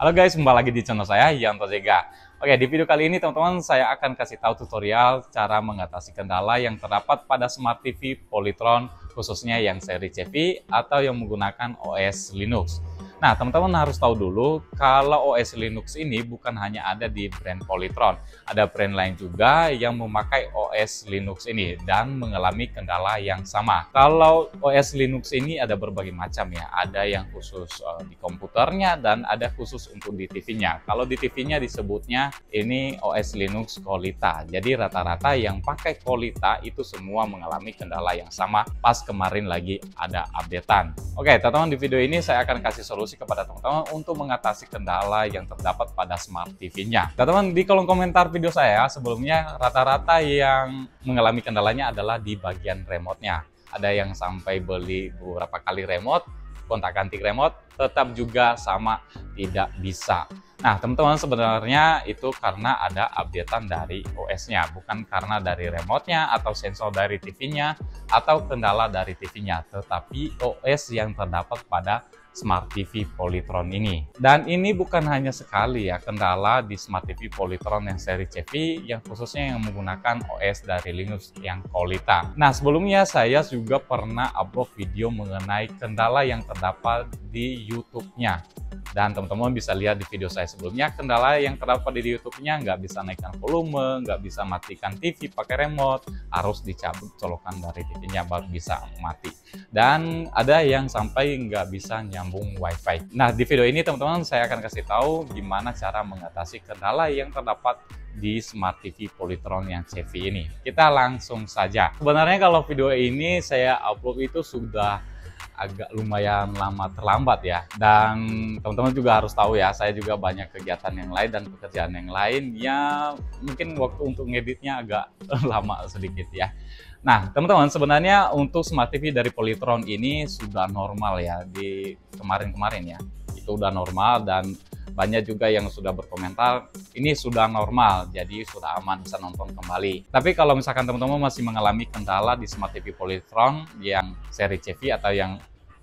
Halo guys, kembali lagi di channel saya, Yanto Zega. Oke, di video kali ini teman-teman saya akan kasih tahu tutorial cara mengatasi kendala yang terdapat pada Smart TV Polytron, khususnya yang seri CV atau yang menggunakan OS Linux. Nah, teman-teman harus tahu dulu kalau OS Linux ini bukan hanya ada di brand Polytron. Ada brand lain juga yang memakai OS Linux ini dan mengalami kendala yang sama. Kalau OS Linux ini ada berbagai macam ya. Ada yang khusus di komputernya dan ada khusus untuk di TV-nya. Kalau di TV-nya disebutnya ini OS Linux Kolita. Jadi rata-rata yang pakai Kolita itu semua mengalami kendala yang sama pas kemarin lagi ada updatean. Oke, teman-teman, di video ini saya akan kasih solusi kepada teman-teman untuk mengatasi kendala yang terdapat pada Smart TV-nya. Teman-teman, di kolom komentar video saya sebelumnya rata-rata yang mengalami kendalanya adalah di bagian remote-nya. Ada yang sampai beli beberapa kali remote, gonta-ganti remote, tetap juga sama tidak bisa. Nah, teman-teman, sebenarnya itu karena ada updatean dari OS-nya, bukan karena dari remote-nya atau sensor dari TV-nya atau kendala dari TV-nya, tetapi OS yang terdapat pada Smart TV Polytron ini. Dan ini bukan hanya sekali ya kendala di Smart TV Polytron yang seri CV yang khususnya yang menggunakan OS dari Linux yang Kolita. Nah, sebelumnya saya juga pernah upload video mengenai kendala yang terdapat di YouTube-nya. Dan teman-teman bisa lihat di video saya sebelumnya, kendala yang terdapat di YouTube-nya nggak bisa naikkan volume, nggak bisa matikan TV pakai remote, harus dicabut colokan dari TV-nya baru bisa mati. Dan ada yang sampai nggak bisa nyambung WiFi. Nah, di video ini teman-teman saya akan kasih tahu gimana cara mengatasi kendala yang terdapat di Smart TV Polytron yang CV ini. Kita langsung saja. Sebenarnya kalau video ini saya upload itu sudah agak lumayan lama terlambat ya, dan teman-teman juga harus tahu ya, saya juga banyak kegiatan yang lain dan pekerjaan yang lain ya, mungkin waktu untuk ngeditnya agak lama sedikit ya. Nah, teman-teman, sebenarnya untuk Smart TV dari Polytron ini sudah normal ya di kemarin-kemarin ya, itu udah normal dan banyak juga yang sudah berkomentar ini sudah normal, jadi sudah aman bisa nonton kembali. Tapi kalau misalkan teman-teman masih mengalami kendala di Smart TV Polytron yang seri CV atau yang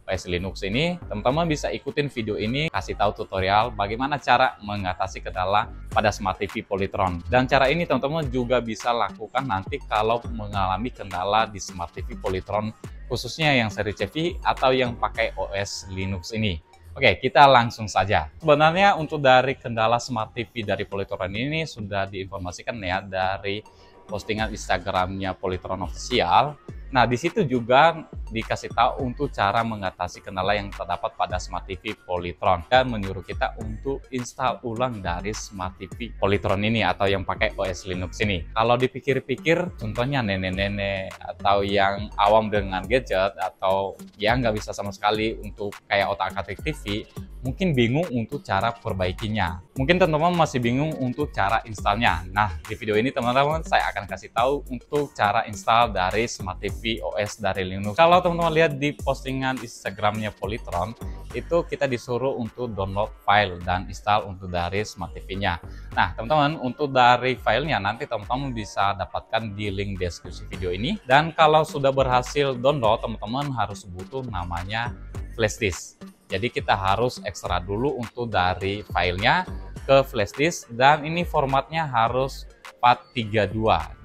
OS Linux ini, teman-teman bisa ikutin video ini, kasih tahu tutorial bagaimana cara mengatasi kendala pada Smart TV Polytron. Dan cara ini teman-teman juga bisa lakukan nanti kalau mengalami kendala di Smart TV Polytron khususnya yang seri CV atau yang pakai OS Linux ini. Oke, kita langsung saja. Sebenarnya untuk dari kendala Smart TV dari Polytron ini sudah diinformasikan ya dari postingan Instagramnya Polytron Official. Nah, di situ juga dikasih tahu untuk cara mengatasi kendala yang terdapat pada Smart TV Polytron dan menyuruh kita untuk install ulang dari Smart TV Polytron ini atau yang pakai OS Linux ini. Kalau dipikir-pikir, contohnya nenek-nenek atau yang awam dengan gadget atau yang nggak bisa sama sekali untuk kayak otak-atik TV, mungkin bingung untuk cara perbaikinya. Mungkin teman-teman masih bingung untuk cara installnya. Nah, di video ini teman-teman saya akan kasih tahu untuk cara install dari Smart TV OS dari Linux. Kalau teman-teman lihat di postingan Instagramnya Polytron, itu kita disuruh untuk download file dan install untuk dari Smart TV-nya. Nah, teman-teman, untuk dari filenya nanti teman-teman bisa dapatkan di link deskripsi video ini. Dan kalau sudah berhasil download, teman-teman harus butuh namanya flash disk. Jadi kita harus ekstrak dulu untuk dari filenya ke flash disk dan ini formatnya harus FAT32.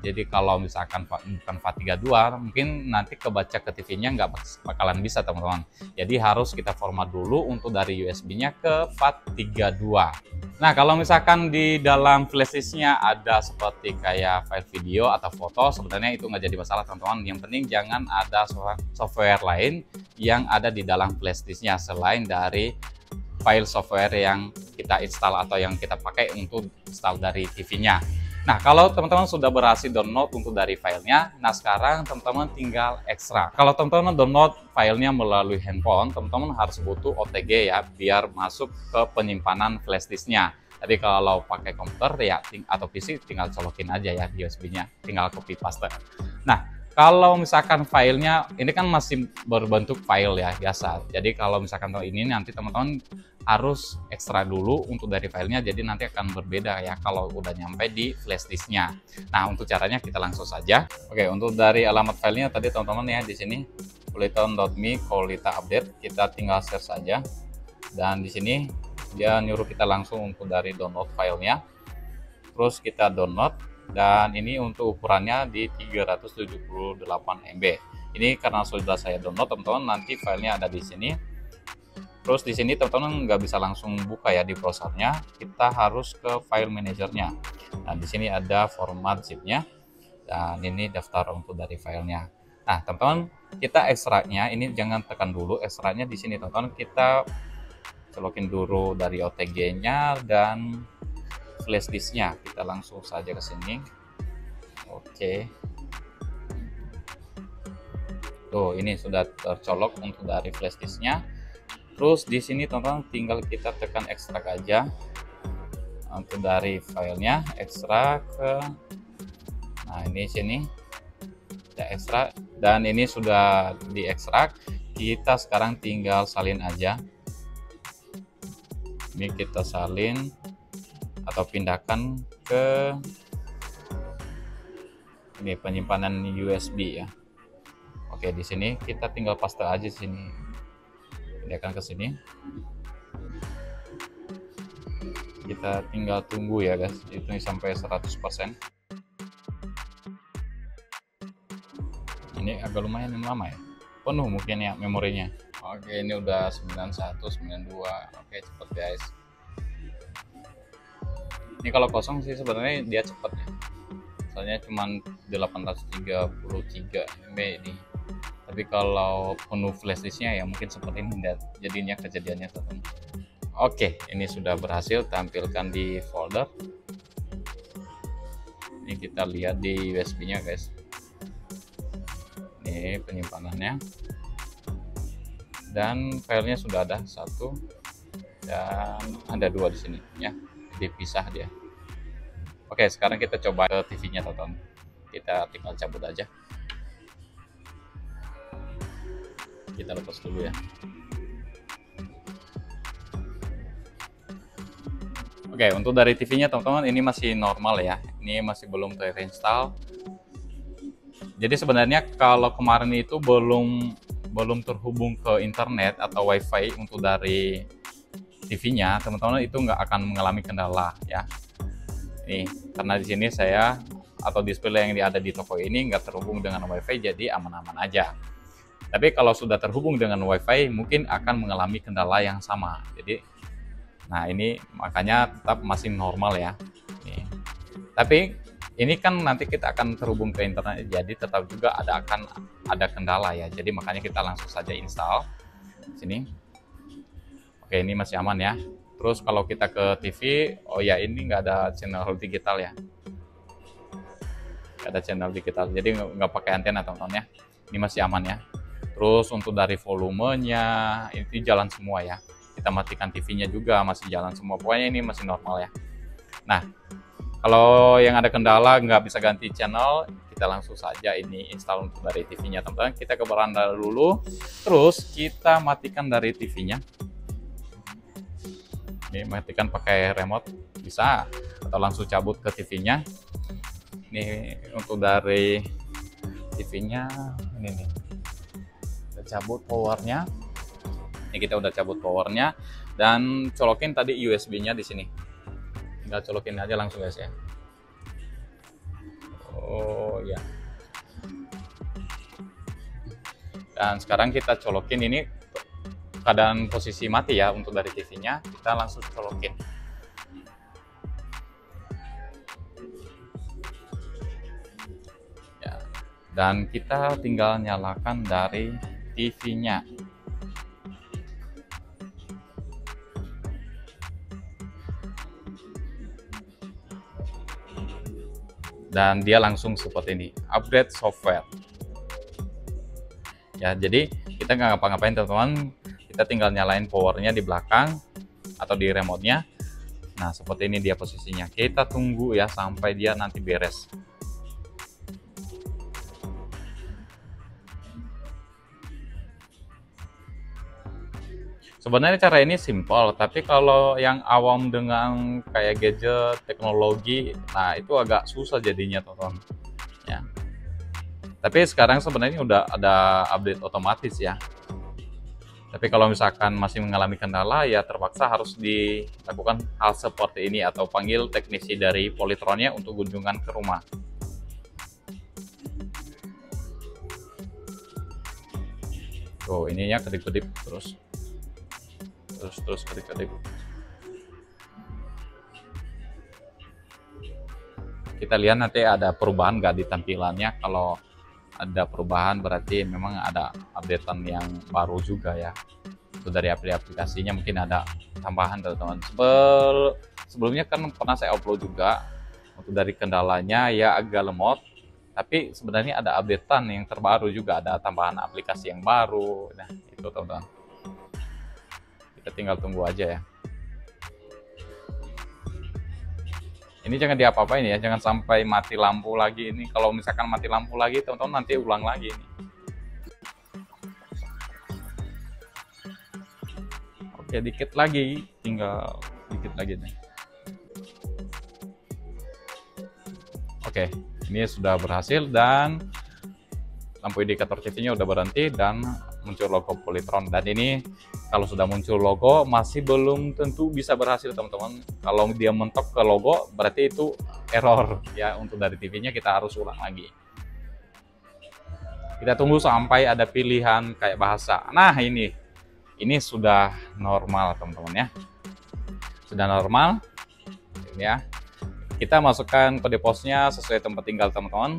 Jadi kalau misalkan bukan FAT32 mungkin nanti kebaca ke TV-nya nggak bakalan bisa teman-teman. Jadi harus kita format dulu untuk dari USB-nya ke FAT32. Nah, kalau misalkan di dalam flash disk-nya ada seperti kayak file video atau foto, sebenarnya itu nggak jadi masalah teman-teman. Yang penting jangan ada software lain yang ada di dalam flash disk-nya selain dari file software yang kita install atau yang kita pakai untuk install dari TV-nya. Nah, kalau teman-teman sudah berhasil download untuk dari filenya, nah sekarang teman-teman tinggal ekstrak. Kalau teman-teman download filenya melalui handphone, teman-teman harus butuh OTG ya, biar masuk ke penyimpanan flash disk-nya. Jadi kalau pakai komputer ya atau PC tinggal colokin aja ya di USB-nya, tinggal copy paste. Nah, kalau misalkan filenya ini kan masih berbentuk file ya biasa. Jadi kalau misalkan ini nanti teman-teman harus ekstrak dulu untuk dari filenya, jadi nanti akan berbeda ya kalau udah nyampe di flash disknya. Nah, untuk caranya kita langsung saja. Oke, untuk dari alamat filenya tadi teman-teman ya di sini polytron.me Kolita update, kita tinggal search saja. Dan di sini dia nyuruh kita langsung untuk dari download filenya. Terus kita download, dan ini untuk ukurannya di 378 MB. Ini karena sudah saya download teman-teman, nanti filenya ada di sini. Terus di sini teman-teman nggak bisa langsung buka ya di browsernya, kita harus ke file manajernya. Nah di sini ada format zipnya, dan ini daftar untuk dari filenya. Nah teman-teman, kita ekstraknya ini jangan tekan dulu ekstraknya di sini teman-teman, kita colokin dulu dari OTG-nya dan flash disknya. Kita langsung saja ke sini. Oke. Tuh ini sudah tercolok untuk dari flash disknya. Terus di sini teman-teman tinggal kita tekan ekstrak aja untuk dari filenya, ekstrak ke, nah ini sini kita ekstrak, dan ini sudah diekstrak. Kita sekarang tinggal salin aja. Ini kita salin atau pindahkan ke ini penyimpanan USB ya. Oke, di sini kita tinggal paste aja sini. Pindahkan ke sini. Kita tinggal tunggu ya guys, itu sampai 100%. Ini agak lumayan lama ya, penuh mungkin ya memorinya. Oke, ini udah 91, 92. Oke, cepet guys. Ini kalau kosong sih sebenarnya dia cepet ya, soalnya cuman 833 MB ini. Tapi kalau penuh flash disknya ya mungkin seperti ini jadinya kejadiannya teman-teman. Oke, ini sudah berhasil tampilkan di folder. Ini kita lihat di USB-nya guys. Ini penyimpanannya. Dan filenya sudah ada satu dan ada dua di sini ya. Dipisah dia. Oke, sekarang kita coba ke TV-nya teman-teman. Kita tinggal cabut aja. Kita lepas dulu ya. Oke, untuk dari TV-nya teman-teman ini masih normal ya. Ini masih belum terinstall. Jadi sebenarnya kalau kemarin itu belum terhubung ke internet atau WiFi untuk dari TV-nya, teman-teman itu nggak akan mengalami kendala ya. Nih, karena di sini saya atau display yang ada di toko ini nggak terhubung dengan WiFi, jadi aman-aman aja. Tapi kalau sudah terhubung dengan WiFi mungkin akan mengalami kendala yang sama. Jadi, nah ini makanya tetap masih normal ya. Nih. Tapi ini kan nanti kita akan terhubung ke internet, jadi tetap juga akan ada kendala ya. Jadi makanya kita langsung saja install sini. Oke, ini masih aman ya. Terus kalau kita ke TV, oh ya ini nggak ada channel digital ya. Nggak ada channel digital, jadi nggak pakai antena teman-teman ya. Ini masih aman ya. Terus untuk dari volumenya itu jalan semua ya. Kita matikan TV-nya juga masih jalan semua. Pokoknya ini masih normal ya. Nah, kalau yang ada kendala nggak bisa ganti channel, kita langsung saja ini install untuk dari TV-nya teman-teman. Kita ke beranda dulu, terus kita matikan dari TV-nya. Ini matikan pakai remote bisa, atau langsung cabut ke TV-nya. Ini untuk dari TV-nya ini nih. Kita cabut powernya. Ini kita udah cabut powernya dan colokin tadi USB-nya di sini. Tinggal colokin aja langsung guys ya. Oh ya. Dan sekarang kita colokin ini keadaan posisi mati ya untuk dari TV-nya, kita langsung colokin. Ya. Dan kita tinggal nyalakan dari TV-nya. Dan dia langsung seperti ini, upgrade software. Ya, jadi kita nggak ngapa-ngapain teman-teman, kita tinggal nyalain powernya di belakang atau di remote-nya. Nah, seperti ini dia posisinya. Kita tunggu ya sampai dia nanti beres. Sebenarnya cara ini simpel, tapi kalau yang awam dengan kayak gadget, teknologi, nah itu agak susah jadinya teman-teman. Ya. Tapi sekarang sebenarnya udah ada update otomatis ya. Tapi kalau misalkan masih mengalami kendala, ya terpaksa harus dilakukan hal seperti ini atau panggil teknisi dari Polytronnya untuk kunjungan ke rumah. Tuh, ininya kedip-kedip terus kedip-kedip. Kita lihat nanti ada perubahan nggak di tampilannya. Kalau ada perubahan berarti memang ada updatean yang baru juga ya. Itu dari aplikasinya mungkin ada tambahan teman-teman. Sebelumnya kan pernah saya upload juga untuk dari kendalanya ya agak lemot. Tapi sebenarnya ada updatean yang terbaru juga, ada tambahan aplikasi yang baru. Nah itu teman-teman. Kita tinggal tunggu aja ya. Ini jangan diapa-apain ya, jangan sampai mati lampu lagi ini. Kalau misalkan mati lampu lagi, teman-teman nanti ulang lagi ini. Oke, dikit lagi, tinggal dikit lagi nih. Oke, ini sudah berhasil dan lampu indikator TV-nya udah berhenti dan muncul logo Polytron. Dan ini kalau sudah muncul logo masih belum tentu bisa berhasil teman-teman. Kalau dia mentok ke logo berarti itu error ya. Untuk dari TV-nya kita harus ulang lagi. Kita tunggu sampai ada pilihan kayak bahasa. Nah ini sudah normal teman-teman ya. Sudah normal ini ya. Kita masukkan kode posnya sesuai tempat tinggal teman-teman.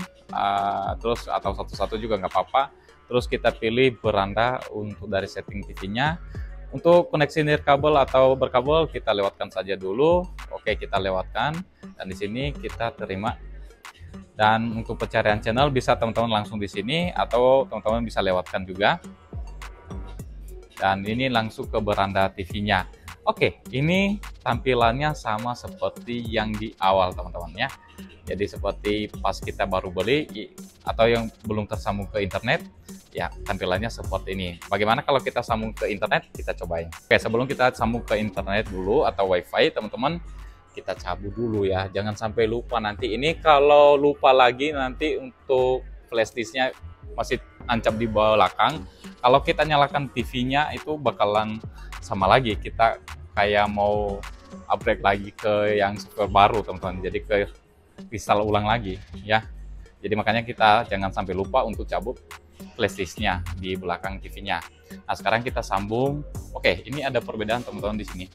Terus atau satu-satu juga nggak apa-apa. Terus kita pilih beranda untuk dari setting TV-nya. Untuk koneksi nirkabel atau berkabel kita lewatkan saja dulu. Oke, kita lewatkan dan di sini kita terima. Dan untuk pencarian channel bisa teman-teman langsung di sini atau teman-teman bisa lewatkan juga. Dan ini langsung ke beranda TV-nya. Oke, ini tampilannya sama seperti yang di awal teman-teman ya. Jadi seperti pas kita baru beli atau yang belum tersambung ke internet, ya tampilannya seperti ini. Bagaimana kalau kita sambung ke internet? Kita cobain. Oke, sebelum kita sambung ke internet dulu atau wifi teman-teman, kita cabut dulu ya. Jangan sampai lupa nanti. Ini kalau lupa lagi nanti untuk flash disknya masih nancap di belakang. Kalau kita nyalakan TV-nya itu bakalan sama lagi. Kita kayak mau upgrade lagi ke yang software baru teman-teman. Jadi ke install ulang lagi ya. Jadi makanya kita jangan sampai lupa untuk cabut flash disknya di belakang TV-nya. Nah sekarang kita sambung. Oke, ini ada perbedaan teman-teman di sini.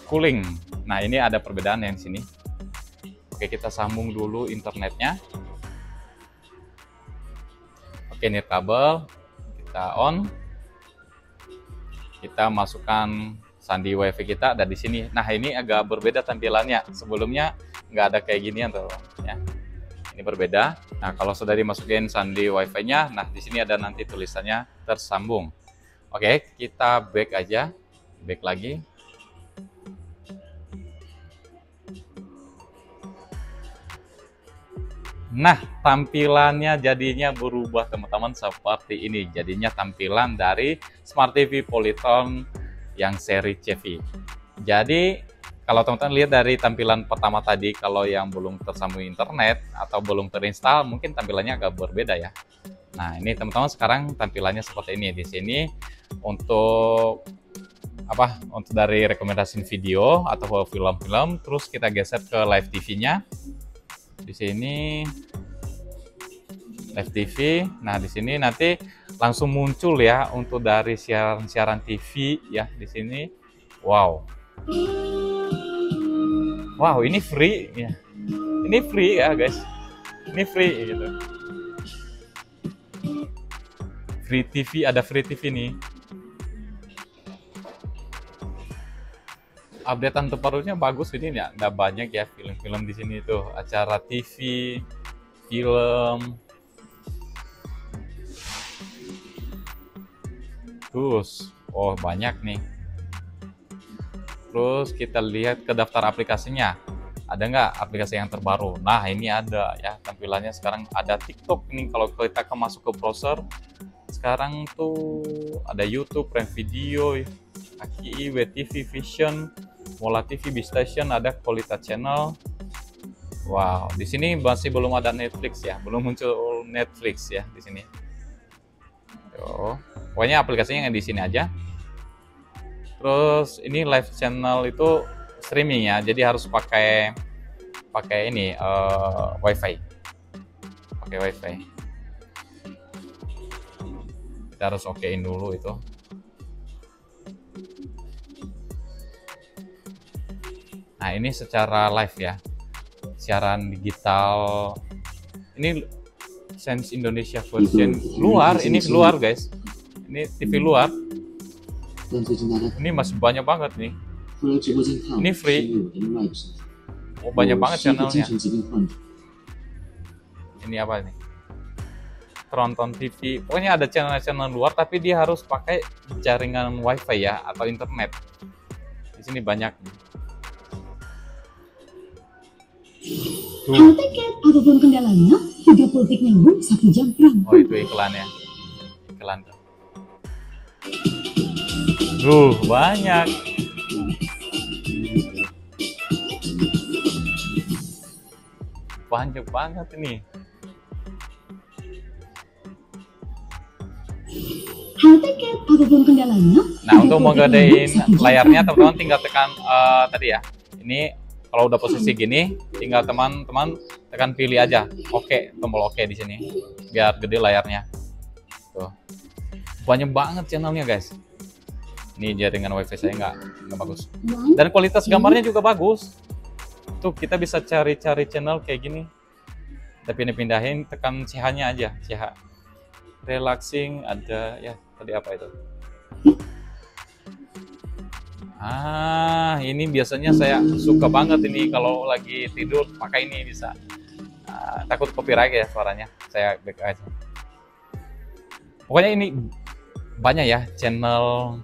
Cooling. Nah ini ada perbedaan yang di sini. Oke, kita sambung dulu internetnya. Oke, nirkabel kita on. Kita masukkan sandi wifi kita ada di sini. Nah ini agak berbeda tampilannya. Sebelumnya nggak ada kayak ginian tuh ya. Ini berbeda. Nah kalau sudah dimasukin sandi wifi-nya, nah di sini ada nanti tulisannya tersambung. Oke, kita back aja, back lagi. Nah, tampilannya jadinya berubah teman-teman seperti ini. Jadinya tampilan dari Smart TV Polytron yang seri CV. Jadi, kalau teman-teman lihat dari tampilan pertama tadi, kalau yang belum tersambung internet atau belum terinstall, mungkin tampilannya agak berbeda ya. Nah, ini teman-teman sekarang tampilannya seperti ini. Di sini untuk apa? Untuk dari rekomendasi video atau film-film, terus kita geser ke live TV-nya. Di sini live TV. Nah, di sini nanti langsung muncul ya untuk dari siaran TV ya di sini. Wow. Wow, ini free ya. Ini free ya, guys. Ini free gitu. Free TV, ada free TV nih. Updatean terbarunya bagus ini ya, ada banyak ya film-film di sini tuh, acara TV, film, terus, oh banyak nih. Terus kita lihat ke daftar aplikasinya, ada nggak aplikasi yang terbaru? Nah ini ada ya, tampilannya sekarang ada TikTok nih. Kalau kita masuk ke browser, sekarang tuh ada YouTube, Prime Video, AKI, WTV, Vision, Mola TV, Bistation, ada Kualitas Channel. Wow, di sini masih belum ada Netflix ya, belum muncul Netflix ya di sini. Yo, Pokoknya aplikasinya yang di sini aja. Terus ini live channel itu streaming ya, jadi harus pakai ini WiFi. Pakai WiFi. Kita harus okein dulu itu. Nah, ini secara live ya. Siaran digital. Ini Sense Indonesia version luar, ini luar guys. Ini TV luar. Ini masih banyak banget nih. Ini free. Oh, banyak banget channelnya. Ini apa nih? Tronton TV. Pokoknya ada channel-channel luar, tapi dia harus pakai jaringan WiFi ya atau internet. Di sini banyak. Hal tiket apapun kendalanya, 30 tik nyambung 1 jam perang. Oh, itu iklannya. Iklan. Banyak. Banyak banget ini. Hal tiket apapun kendalanya. Nah, untuk menggedein layarnya teman-teman tinggal tekan tadi ya. Ini kalau udah posisi gini, tinggal teman-teman tekan pilih aja. Oke, tombol oke di sini. Biar gede layarnya. Tuh. Banyak banget channelnya, guys. Ini jaringan WiFi saya nggak bagus. Dan kualitas gambarnya juga bagus. Tuh, kita bisa cari-cari channel kayak gini. Tapi ini pindahin, tekan CH-nya aja, CH. Relaxing ada ya, tadi apa itu? Ini biasanya saya suka banget ini kalau lagi tidur pakai ini bisa. Takut copyright ya suaranya, saya back aja. Pokoknya ini banyak ya channel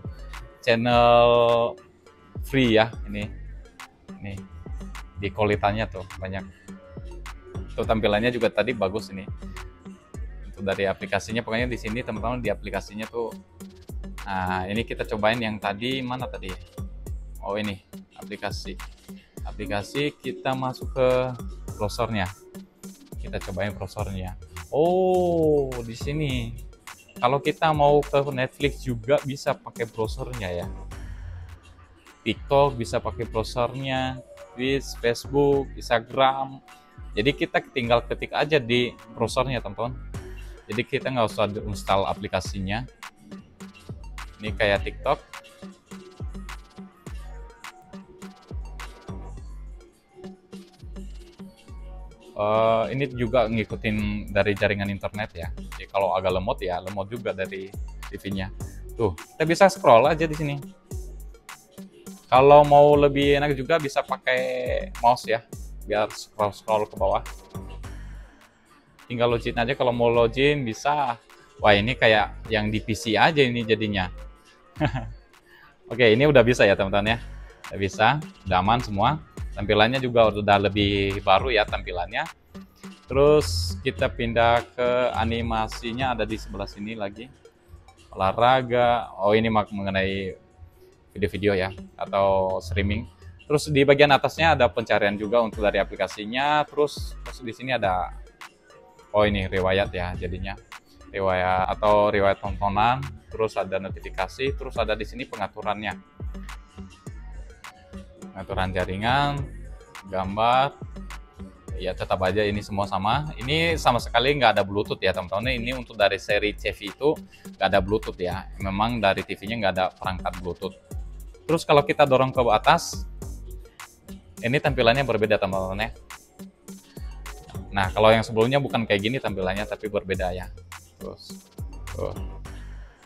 free ya ini di kualitasnya tuh banyak. Tuh tampilannya juga tadi bagus ini. Untuk dari aplikasinya pokoknya di sini teman-teman di aplikasinya tuh. Nah, ini kita cobain yang tadi mana tadi ya? Oh, ini aplikasi kita masuk ke browsernya. Kita cobain browsernya. Oh, di sini kalau kita mau ke Netflix juga bisa pakai browsernya ya. TikTok bisa pakai browsernya, Twitch, Facebook, Instagram. Jadi kita tinggal ketik aja di browsernya teman-teman. Jadi kita nggak usah install aplikasinya. Ini kayak TikTok. Ini juga ngikutin dari jaringan internet ya. Jadi kalau agak lemot ya, lemot juga dari TV-nya. Tuh, kita bisa scroll aja di sini. Kalau mau lebih enak juga bisa pakai mouse ya, biar scroll ke bawah. Tinggal login aja, kalau mau login bisa. Wah, ini kayak yang di PC aja ini jadinya. Oke, ini udah bisa ya teman-teman ya. Udah bisa, udah aman semua. Tampilannya juga udah lebih baru ya tampilannya. Terus kita pindah ke animasinya, ada di sebelah sini lagi. Olahraga. Oh, ini mengenai video-video ya atau streaming. Terus di bagian atasnya ada pencarian juga untuk dari aplikasinya. Terus di sini ada ini riwayat ya jadinya. Riwayat atau riwayat tontonan, terus ada notifikasi, terus ada di sini pengaturannya. Pengaturan jaringan, gambar, ya tetap aja ini semua sama. Ini sama sekali nggak ada Bluetooth ya teman-teman. Ini untuk dari seri CV itu nggak ada Bluetooth ya. Memang dari TV-nya nggak ada perangkat Bluetooth. Terus kalau kita dorong ke atas, ini tampilannya berbeda teman-teman ya. Nah, kalau yang sebelumnya bukan kayak gini tampilannya, tapi berbeda ya. Terus,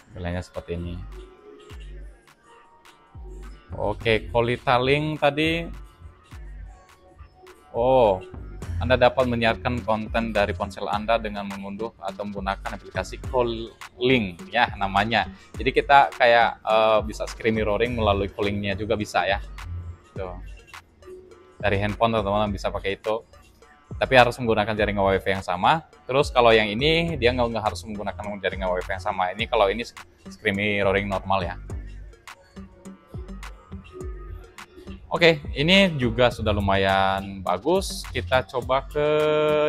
tampilannya seperti ini. Oke, Calling tadi. Oh, Anda dapat menyiarkan konten dari ponsel Anda dengan mengunduh atau menggunakan aplikasi Calling ya namanya. Jadi kita kayak bisa screen mirroring melalui Calling-nya juga bisa ya. Tuh. Dari handphone teman-teman bisa pakai itu. Tapi harus menggunakan jaringan WiFi yang sama. Terus kalau yang ini dia nggak harus menggunakan jaringan WiFi yang sama. Ini kalau ini screen mirroring normal ya. Oke, ini juga sudah lumayan bagus. Kita coba ke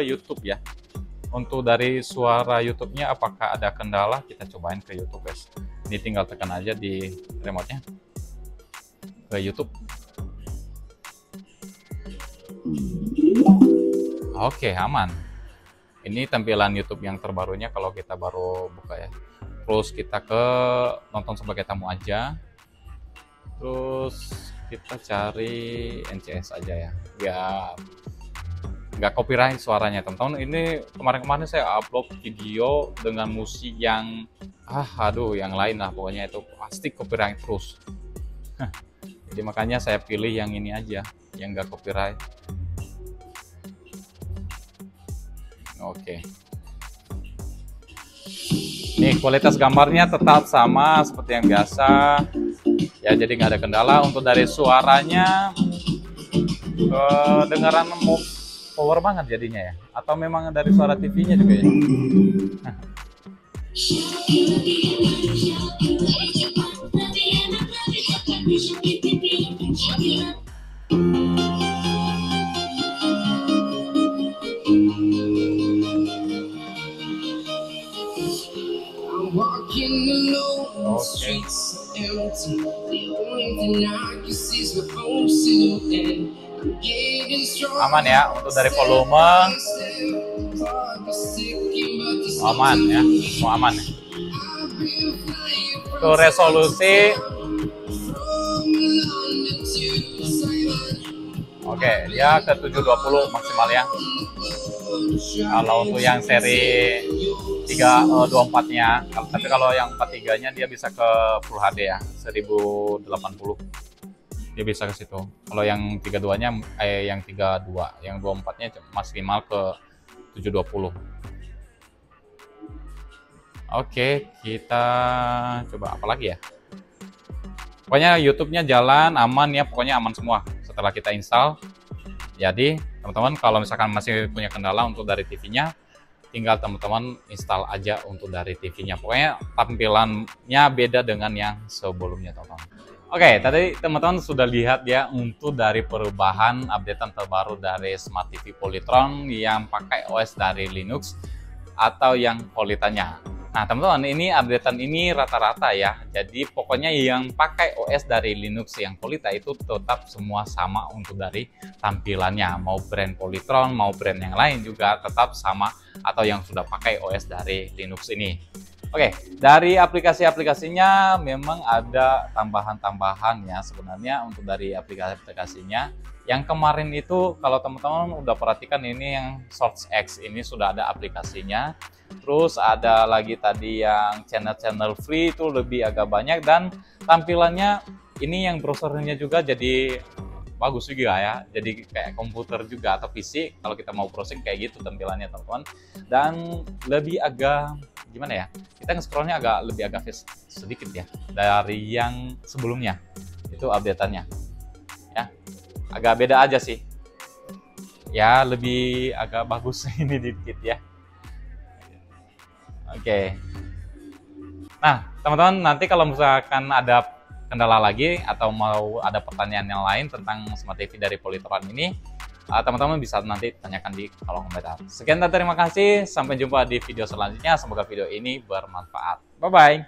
YouTube ya. Untuk dari suara YouTube-nya apakah ada kendala? Kita cobain ke YouTube guys. Ini tinggal tekan aja di remote-nya ke YouTube. Oke, aman. Ini tampilan YouTube yang terbarunya kalau kita baru buka ya. Terus kita ke nonton sebagai tamu aja. Terus kita cari NCS aja ya, biar nggak copyright suaranya teman-teman. Ini kemarin-kemarin saya upload video dengan musik yang aduh yang lain lah, pokoknya itu pasti copyright terus. Jadi makanya saya pilih yang ini aja, yang nggak copyright. Oke. Nih kualitas gambarnya tetap sama seperti yang biasa ya, jadi nggak ada kendala. Untuk dari suaranya kedengaran power banget jadinya ya, atau memang dari suara TV-nya juga ya. Aman ya, untuk dari volume aman ya, semua aman ya. Untuk resolusi oke, dia ke 720 maksimal ya. Kalau untuk yang seri 324-nya, tapi kalau yang 43-nya dia bisa ke Full HD ya, 1080. Dia bisa ke situ. Kalau yang 32-nya yang 24-nya maksimal ke 720. Oke, kita coba apa lagi ya? Pokoknya YouTube-nya jalan aman ya, pokoknya aman semua setelah kita install. Jadi teman-teman kalau misalkan masih punya kendala untuk dari TV-nya, tinggal teman-teman install aja untuk dari TV-nya. Pokoknya tampilannya beda dengan yang sebelumnya teman-teman. Oke, tadi teman-teman sudah lihat ya untuk dari perubahan updatean terbaru dari Smart TV Polytron yang pakai OS dari Linux atau yang Polita-nya. Nah teman-teman, ini updatean ini rata-rata ya, jadi pokoknya yang pakai OS dari Linux yang Polita itu tetap semua sama untuk dari tampilannya, mau brand Polytron mau brand yang lain juga tetap sama atau yang sudah pakai OS dari Linux ini. Oke, dari aplikasi-aplikasinya memang ada tambahan-tambahan ya sebenarnya untuk dari aplikasi-aplikasinya. Yang kemarin itu kalau teman-teman udah perhatikan ini yang SourceX ini sudah ada aplikasinya. Terus ada lagi tadi yang channel-channel free itu lebih agak banyak, dan tampilannya ini yang browsernya juga jadi bagus juga ya, jadi kayak komputer juga atau PC kalau kita mau browsing kayak gitu tampilannya teman-teman. Dan lebih agak gimana ya, kita nge-scrollnya lebih agak fast sedikit ya dari yang sebelumnya itu updateannya ya, agak beda aja sih ya, lebih agak bagus ini dikit ya. Oke. Nah teman-teman, nanti kalau misalkan ada kendala lagi atau mau ada pertanyaan yang lain tentang Smart TV dari Polytron ini, teman-teman bisa nanti tanyakan di kolom komentar. Sekian dan terima kasih, sampai jumpa di video selanjutnya. Semoga video ini bermanfaat. Bye-bye.